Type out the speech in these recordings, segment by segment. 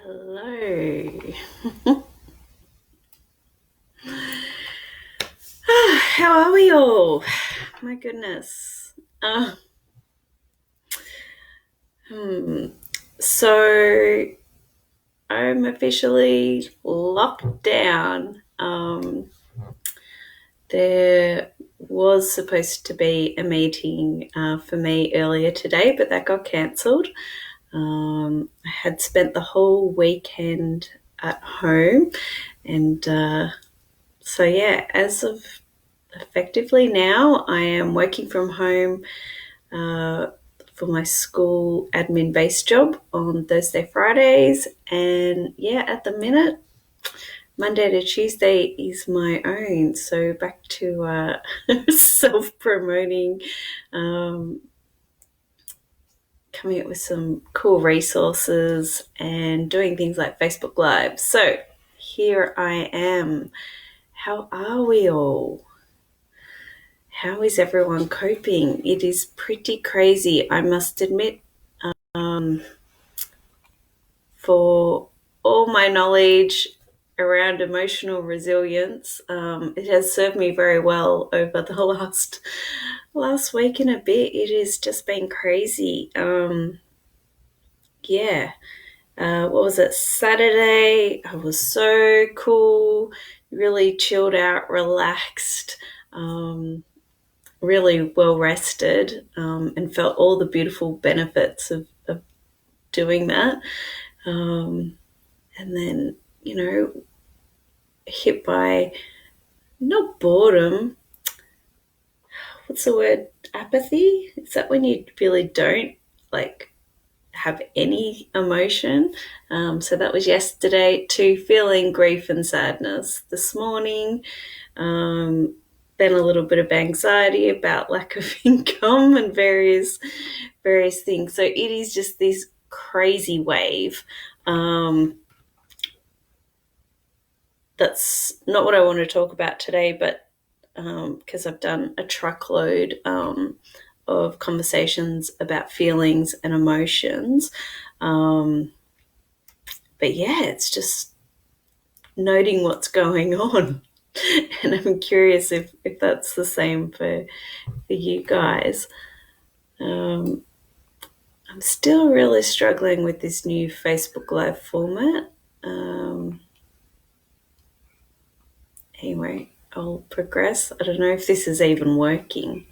Hello. How are we all? My goodness. Hmm. So I'm officially locked down. There was supposed to be a meeting for me earlier today, but that got cancelled. I had spent the whole weekend at home, and so yeah, as of effectively now, I am working from home uh, for my school admin based job on Thursday, Fridays. And yeah, at the minute, Monday to Tuesday is my own. So back to self promoting, um, coming up with some cool resources and doing things like Facebook Live. So here I am. How are we all? How is everyone coping? It is pretty crazy, I must admit. Um, for all my knowledge around emotional resilience, it has served me very well over the last week and a bit. It has just been crazy. Yeah. What was it? Saturday. I was so cool, really chilled out, relaxed. Really well rested, and felt all the beautiful benefits of doing that. And then, hit by not boredom. What's the word? Apathy? Is that when you really don't like have any emotion? So that was yesterday, to feeling grief and sadness this morning. Then a little bit of anxiety about lack of income and various things. So it is just this crazy wave. That's not what I want to talk about today, but because I've done a truckload of conversations about feelings and emotions. But yeah, it's just noting what's going on. And I'm curious if that's the same for you guys. I'm still really struggling with this new Facebook Live format. Anyway, I'll progress. I don't know if this is even working.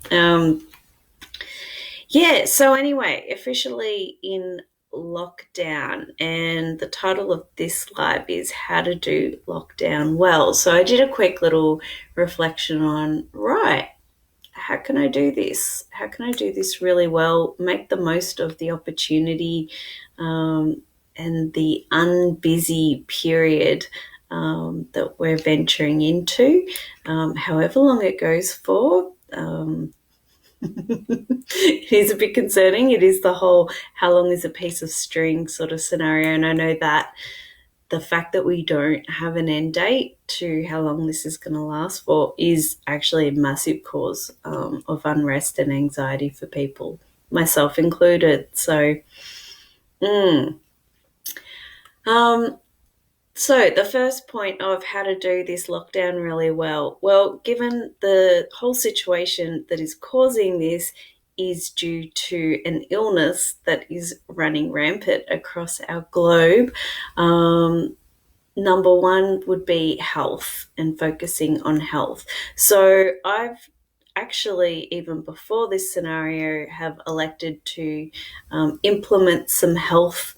Yeah, so anyway, officially in lockdown, and the title of this live is How to Do Lockdown Well. So I did a quick little reflection on, right, how can I do this? How can I do this really well, make the most of the opportunity and the unbusy period that we're venturing into, however long it goes for. It is a bit concerning. It is the whole how long is a piece of string sort of scenario. And I know that the fact that we don't have an end date to how long this is going to last for is actually a massive cause of unrest and anxiety for people, myself included. So, so the first point of how to do this lockdown really well, given the whole situation that is causing this is due to an illness that is running rampant across our globe. Number one would be health and focusing on health. So I've actually, even before this scenario, have elected to implement some health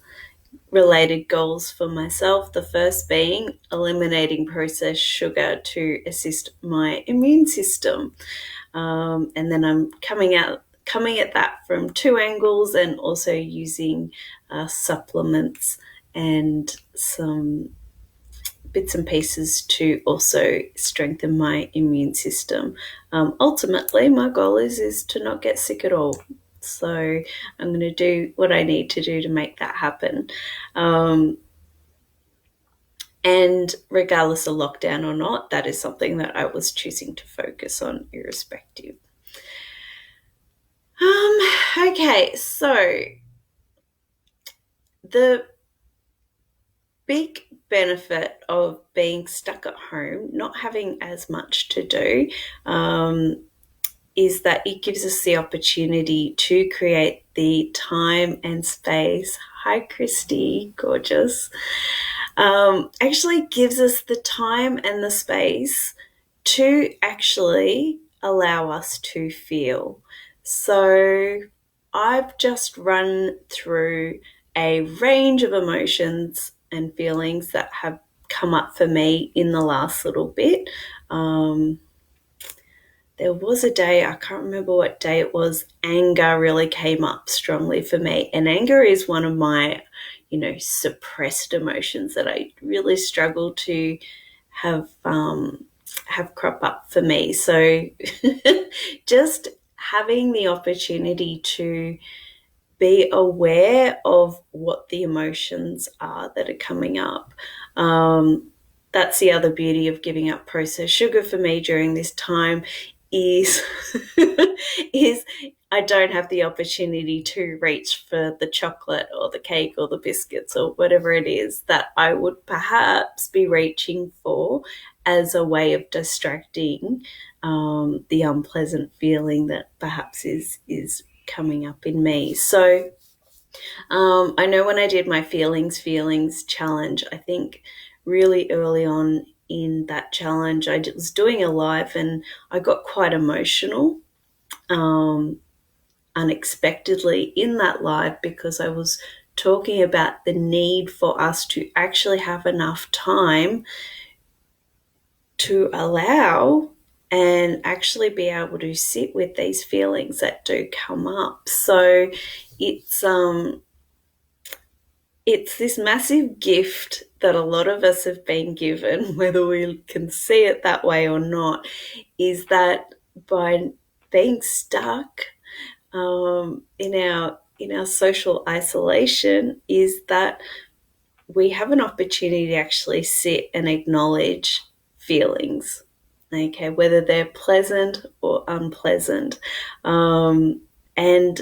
related goals for myself. The first being eliminating processed sugar to assist my immune system. And then I'm coming at that from two angles, and also using supplements and some bits and pieces to also strengthen my immune system. Ultimately, my goal is to not get sick at all. So I'm going to do what I need to do to make that happen. And regardless of lockdown or not, that is something that I was choosing to focus on irrespective. Okay, so the big benefit of being stuck at home, not having as much to do, is that it gives us the opportunity to create the time and space. Hi, Christy, gorgeous. Actually gives us the time and the space to actually allow us to feel. So I've just run through a range of emotions and feelings that have come up for me in the last little bit. There was a day, I can't remember what day it was, anger really came up strongly for me. And anger is one of my, suppressed emotions that I really struggle to have crop up for me. So just having the opportunity to be aware of what the emotions are that are coming up. That's the other beauty of giving up processed sugar for me during this time is is I don't have the opportunity to reach for the chocolate or the cake or the biscuits or whatever it is that I would perhaps be reaching for as a way of distracting the unpleasant feeling that perhaps is coming up in me. So I know when I did my feelings challenge, I think really early on in that challenge, I was doing a live and I got quite emotional unexpectedly in that live because I was talking about the need for us to actually have enough time to allow and actually be able to sit with these feelings that do come up. So it's this massive gift that a lot of us have been given, whether we can see it that way or not, is that by being stuck in our social isolation, is that we have an opportunity to actually sit and acknowledge feelings, okay, whether they're pleasant or unpleasant, and